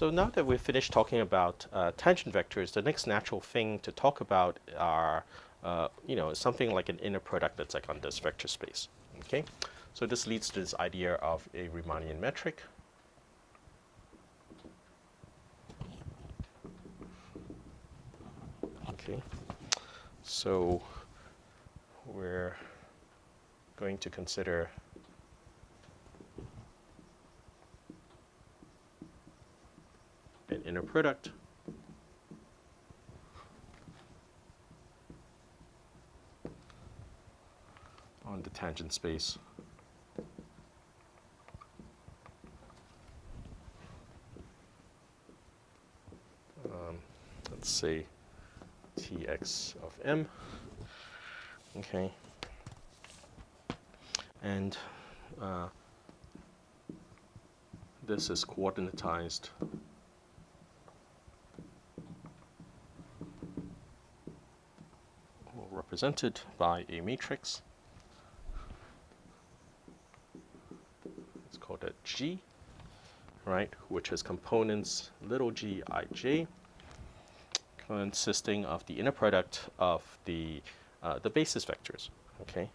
So now that we've finished talking about tangent vectors, the next natural thing to talk about are, something like an inner product that's like on this vector space. Okay, so this leads to this idea of a Riemannian metric. Okay, so we're going to consider an inner product on the tangent space let's say Tx of m. Okay, and this is coordinatized or represented by a matrix. It's called a G, right, which has components little g ij, consisting of the inner product of the basis vectors. Okay.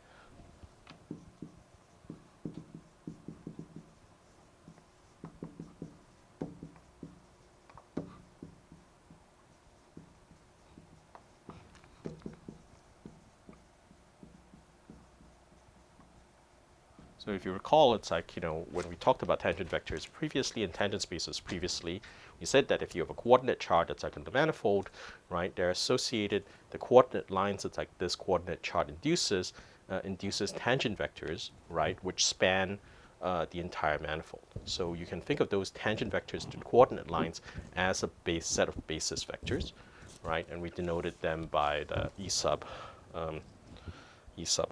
So if you recall, it's like, when we talked about tangent vectors previously and tangent spaces previously, we said that if you have a coordinate chart that's like in the manifold, right, they're associated, the coordinate lines that's like this coordinate chart induces tangent vectors, right, which span the entire manifold. So you can think of those tangent vectors to coordinate lines as a set of basis vectors, right, and we denoted them by the E sub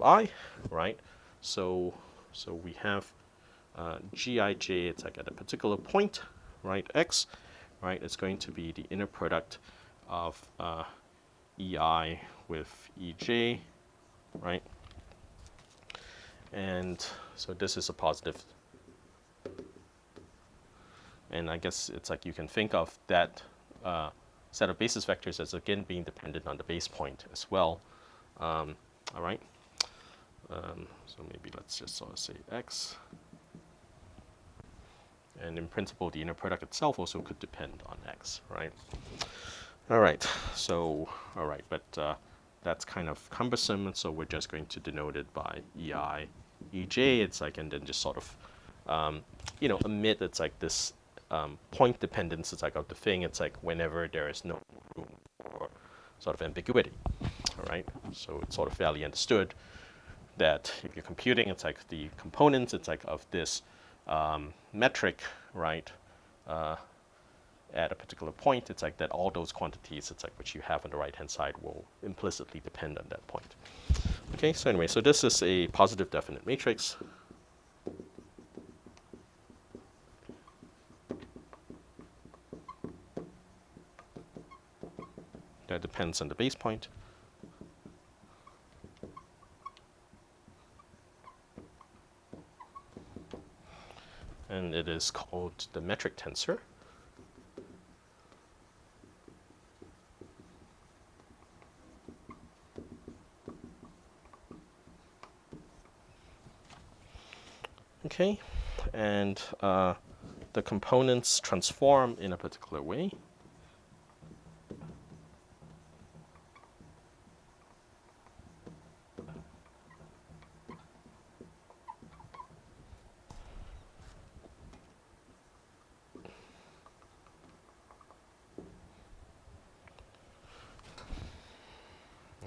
I, right? So we have Gij, it's like at a particular point, right, x, right, it's going to be the inner product of Ei with Ej, right? And so this is a positive. And I guess it's like you can think of that set of basis vectors as again being dependent on the base point as well. All right. So maybe let's just sort of say x. And in principle, the inner product itself also could depend on x, right? All right, so, all right, but that's kind of cumbersome, and so we're just going to denote it by Ei, Ej. It's like, and then just sort of, omit, it's like this point dependence, it's like of the thing, it's like whenever there is no room for sort of ambiguity, all right? So it's sort of fairly understood that if you're computing, it's like the components, it's like of this metric, right, at a particular point, it's like that all those quantities, it's like which you have on the right-hand side will implicitly depend on that point. Okay, so anyway, so this is a positive definite matrix. That depends on the base point. And it is called the metric tensor. Okay, and the components transform in a particular way.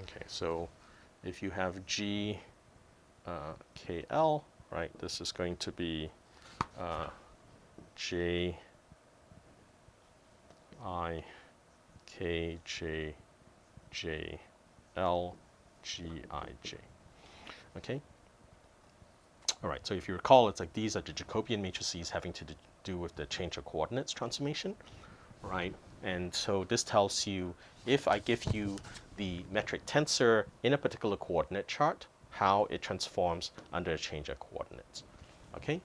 Okay, so if you have G KL, right, this is going to be J I K J J L G I J. Okay. All right. So if you recall, it's like these are the Jacobian matrices having to do with the change of coordinates transformation, right? And so this tells you if I give you the metric tensor in a particular coordinate chart, how it transforms under a change of coordinates. Okay.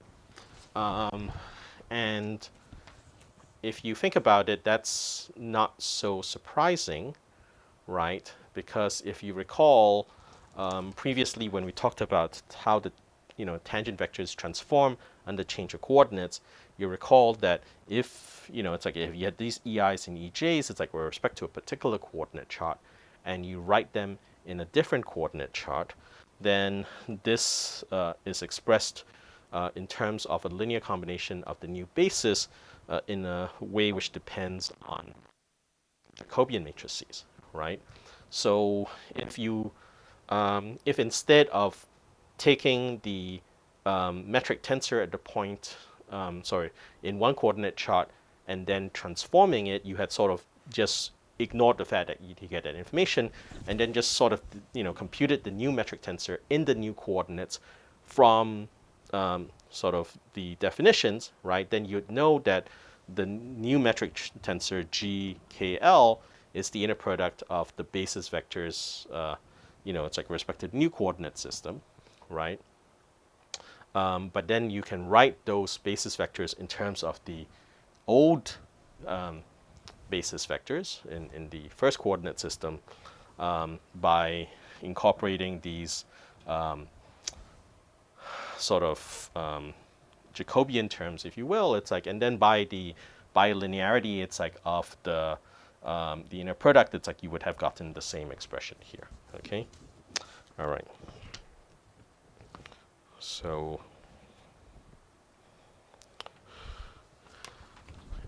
And if you think about it, that's not so surprising, right? Because if you recall, previously when we talked about how the tangent vectors transform under change of coordinates, you recall that if it's like if you had these EIs and EJs, it's like with respect to a particular coordinate chart, and you write them in a different coordinate chart, then this is expressed in terms of a linear combination of the new basis in a way which depends on Jacobian matrices, right? So if instead of taking the metric tensor at the point, in one coordinate chart and then transforming it, you had sort of just ignored the fact that you get that information and then just sort of, computed the new metric tensor in the new coordinates from sort of the definitions, right? Then you'd know that the new metric tensor GKL is the inner product of the basis vectors, it's like respective new coordinate system, right? But then you can write those basis vectors in terms of the old basis vectors in the first coordinate system by incorporating these sort of Jacobian terms, if you will. It's like, and then by the bilinearity, it's like of the inner product, it's like you would have gotten the same expression here. Okay, all right. So,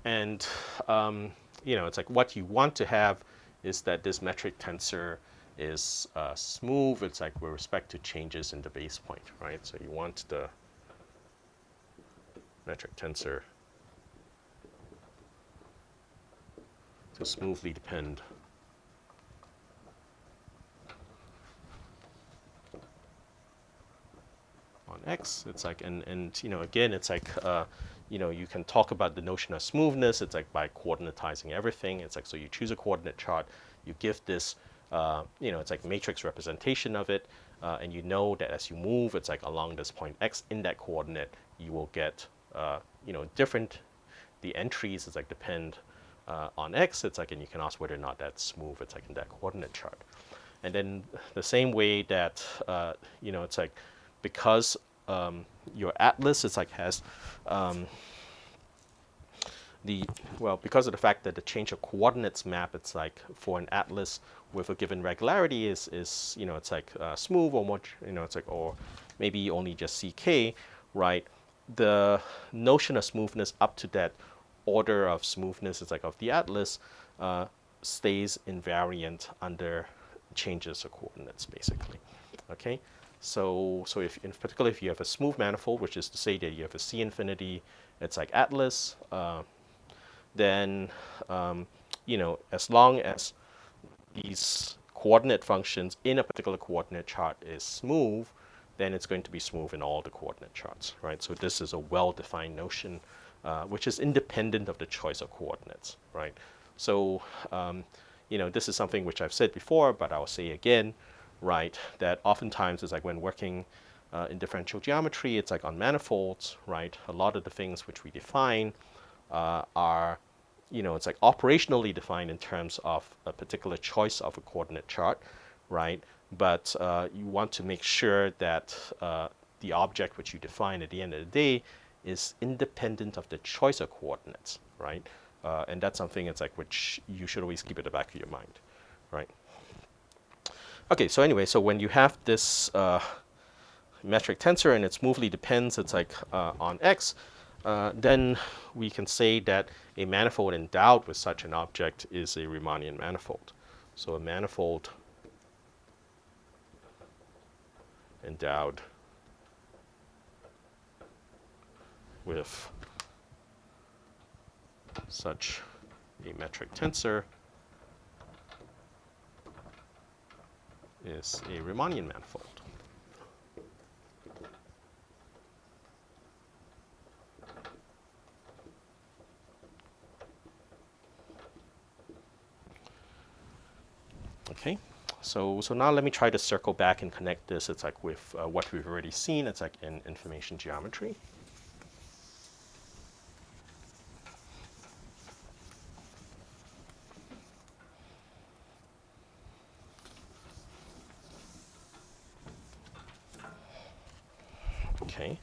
and it's like what you want to have is that this metric tensor is smooth. It's like with respect to changes in the base point, right? So you want the metric tensor to smoothly depend on X. It's like, and again, it's like, you can talk about the notion of smoothness. It's like by coordinatizing everything. It's like, so you choose a coordinate chart, you give this, it's like matrix representation of it, and you know that as you move, it's like along this point X in that coordinate, you will get, different, the entries, it's like depend on X. It's like, and you can ask whether or not that's smooth. It's like in that coordinate chart. And then the same way that, it's like, because your atlas, it's like has because of the fact that the change of coordinates map, it's like for an atlas with a given regularity is it's like smooth or more, it's like, or maybe only just CK, right? The notion of smoothness up to that order of smoothness, it's like of the atlas, stays invariant under changes of coordinates, basically. Okay, so if in particular if you have a smooth manifold, which is to say that you have a C infinity, it's like atlas, then as long as these coordinate functions in a particular coordinate chart is smooth, then it's going to be smooth in all the coordinate charts, right? So this is a well-defined notion, which is independent of the choice of coordinates, right? So this is something which I've said before, but I'll say again, right? That oftentimes it's like when working in differential geometry, it's like on manifolds, right? A lot of the things which we define are, it's like operationally defined in terms of a particular choice of a coordinate chart, right? But you want to make sure that the object which you define at the end of the day is independent of the choice of coordinates, right? And that's something it's like which you should always keep at the back of your mind, right? Okay, so anyway, so when you have this metric tensor and it smoothly depends, it's like on X, then we can say that a manifold endowed with such an object is a Riemannian manifold. So a manifold endowed with such a metric tensor is a Riemannian manifold. Okay, so now let me try to circle back and connect this. It's like with what we've already seen. It's like in information geometry. Okay,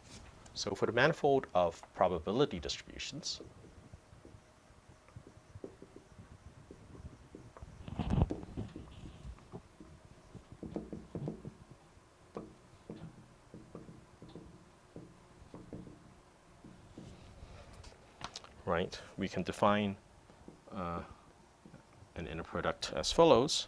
so for the manifold of probability distributions, right, we can define an inner product as follows.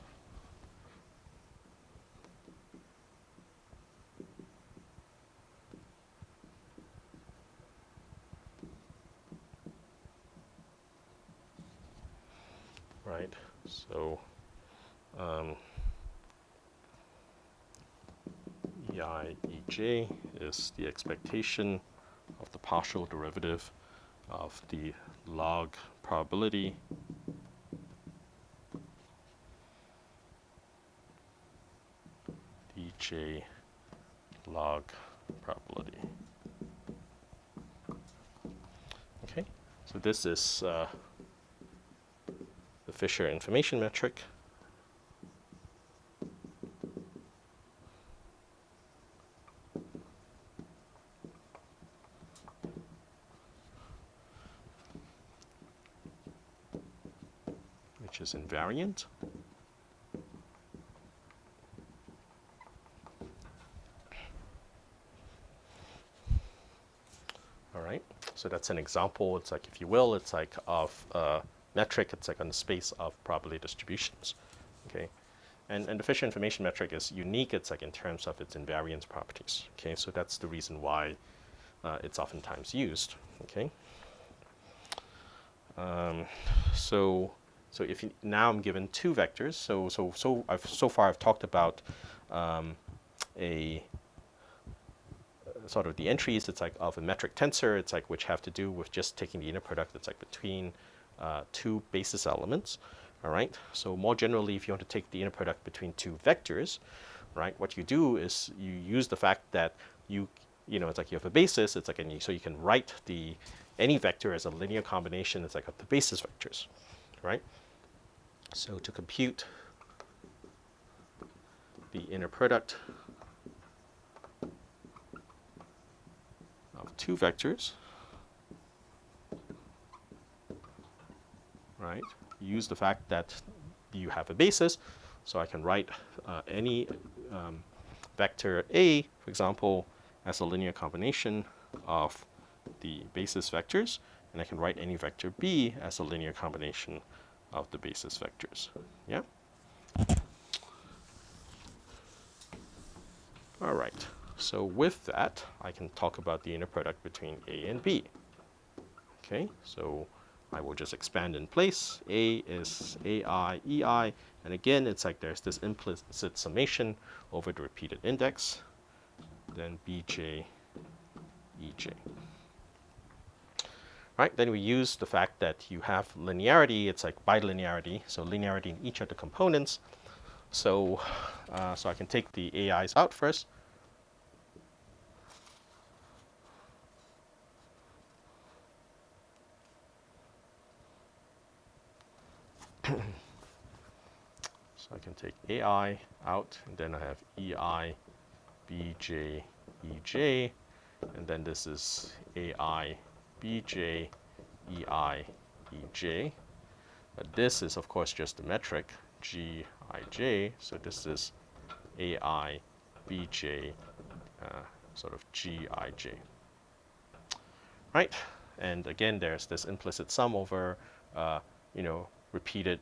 Right, so EI, EJ is the expectation of the partial derivative of the log probability EJ log probability. Okay, so this is the Fisher information metric. Which is invariant. All right, so that's an example. It's like, if you will, it's like of a metric. It's like on the space of probability distributions. Okay, and the Fisher information metric is unique. It's like in terms of its invariance properties. Okay, so that's the reason why it's oftentimes used. Okay, so if you, now I'm given two vectors. So far I've talked about a sort of the entries. It's like of a metric tensor. It's like which have to do with just taking the inner product. That's like between two basis elements. All right. So more generally, if you want to take the inner product between two vectors, right, what you do is you use the fact that you know, it's like you have a basis. It's like so you can write any vector as a linear combination. It's like of the basis vectors, right? So to compute the inner product of two vectors, right, use the fact that you have a basis. So I can write any vector A, for example, as a linear combination of the basis vectors, and I can write any vector B as a linear combination of the basis vectors. Yeah? All right. So with that, I can talk about the inner product between A and B. Okay, so I will just expand in place. A is AI, EI, and again, it's like there's this implicit summation over the repeated index, then BJ, EJ. Right, then we use the fact that you have linearity. It's like bilinearity, so linearity in each of the components. So, so I can take the AIs out first. So I can take AI out, and then I have EI, BJ, EJ, and then this is AI, BJ, EI, EJ. But this is, of course, just the metric, GIJ, so this is AI, BJ, sort of GIJ. Right? And again, there's this implicit sum over, you know, repeated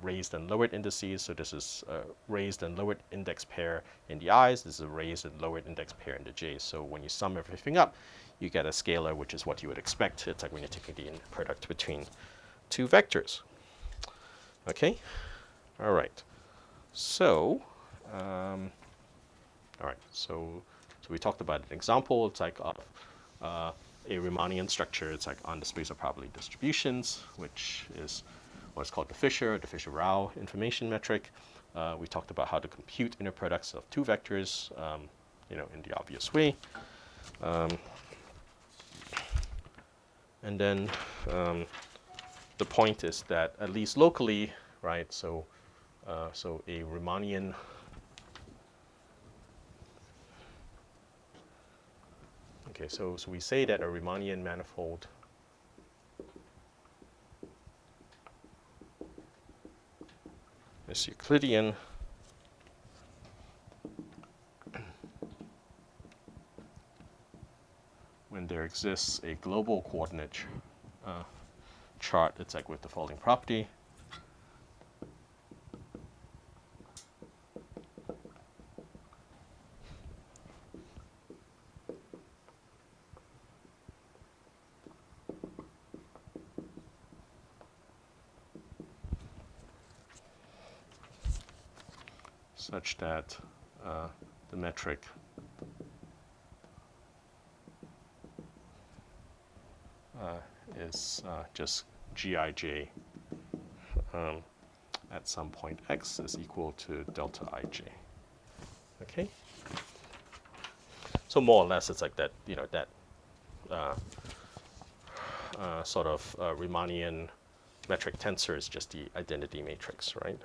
raised and lowered indices. So this is a raised and lowered index pair in the i's. This is a raised and lowered index pair in the j's. So when you sum everything up, you get a scalar, which is what you would expect. It's like when you're taking the inner product between two vectors. Okay? All right. So, all right. So we talked about an example. It's like of a Riemannian structure. It's like on the space of probability distributions, which is what's called the Fisher-Rao information metric. We talked about how to compute inner products of two vectors, you know, in the obvious way. And then the point is that at least locally, right? So, so a Riemannian Okay, so we say that a Riemannian manifold is Euclidean when there exists a global coordinate chart. It's like with the following property. Such that the metric is just Gij at some point x is equal to delta ij. Okay. So more or less, it's like that. You know, that sort of Riemannian metric tensor is just the identity matrix, right?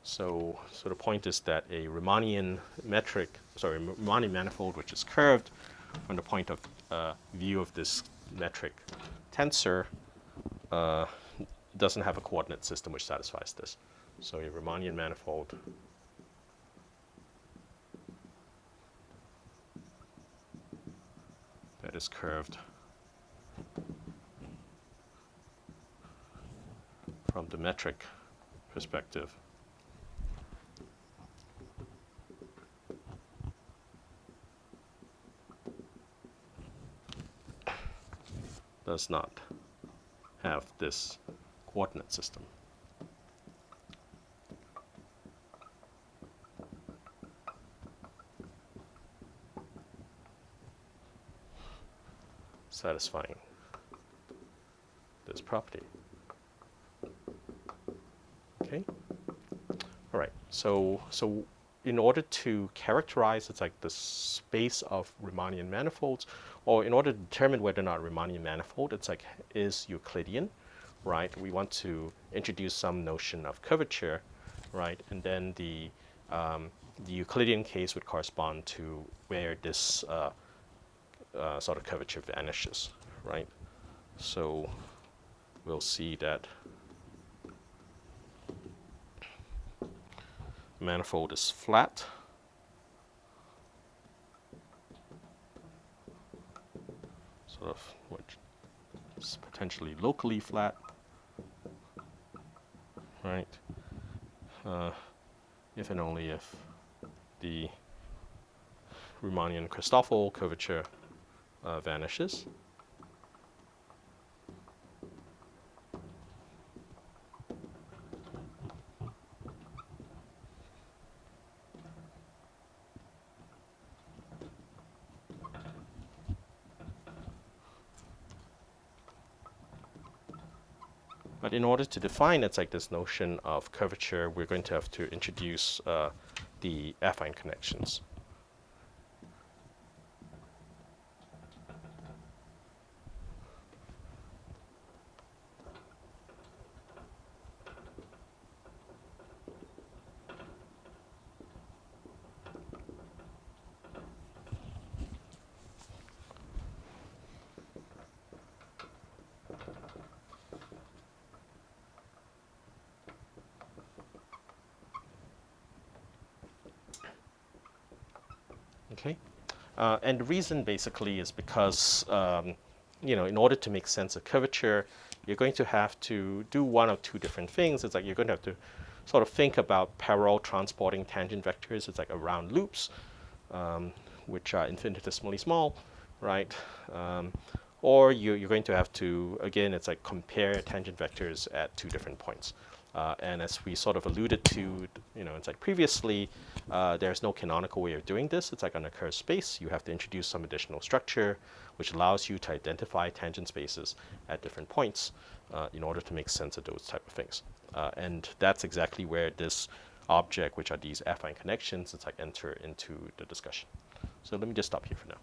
So the point is that a Riemannian Riemannian manifold, which is curved from the point of view of this metric tensor, doesn't have a coordinate system which satisfies this. So a Riemannian manifold that is curved from the metric perspective does not have this coordinate system. Satisfying this property. Okay. All right. So in order to characterize, it's like the space of Riemannian manifolds, or in order to determine whether or not Riemannian manifold, it's like is Euclidean, right? We want to introduce some notion of curvature, right? And then the Euclidean case would correspond to where this sort of curvature vanishes, right? So we'll see that manifold is flat. Sort of which is potentially locally flat, right? If and only if the Riemannian Christoffel curvature vanishes. But in order to define it's like this notion of curvature, we're going to have to introduce the affine connections. Okay, and the reason basically is because you know, in order to make sense of curvature, you're going to have to do one of two different things. It's like you're going to have to sort of think about parallel transporting tangent vectors. It's like around loops, which are infinitesimally small, right? Or you're going to have to, again, it's like compare tangent vectors at two different points. And as we sort of alluded to, you know, it's like previously, there's no canonical way of doing this. It's like on a curved space, you have to introduce some additional structure which allows you to identify tangent spaces at different points in order to make sense of those type of things. And that's exactly where this object, which are these affine connections, it's like enter into the discussion. So let me just stop here for now.